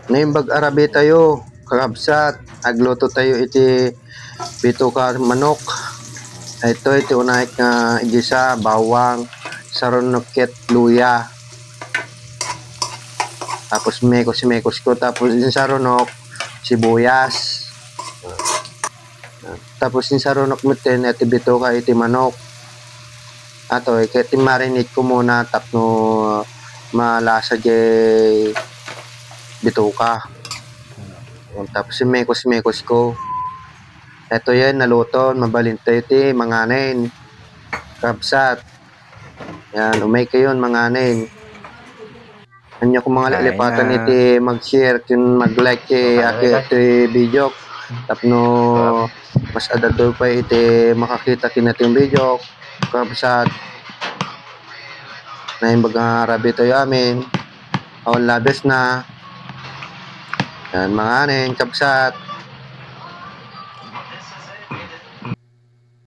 Naimbag arabi tayo, kakabsat, agluto tayo iti bituka manok. Ito iti unay nga igisa, bawang, sarunok ket luya. Tapos mekos ko, tapos yung sarunok, sibuyas. Tapos yung sarunok mo tin, iti bituka iti manok. Ato, iti marinate ko muna tapno malasa jay bituka. Tapos mekos ko. Ito yan, naluton, mabalintay iti manganin. Kabsat. Yan, umay kayo manganin. Anyo ko mga lalipatan iti mag-share, mag-like iti video. Tapno mas adado pa iti makakita kinati yung video. Kabsat. Naimbag nga rabi tayo amin. Awan labes na. Yan, manganin, kabsat.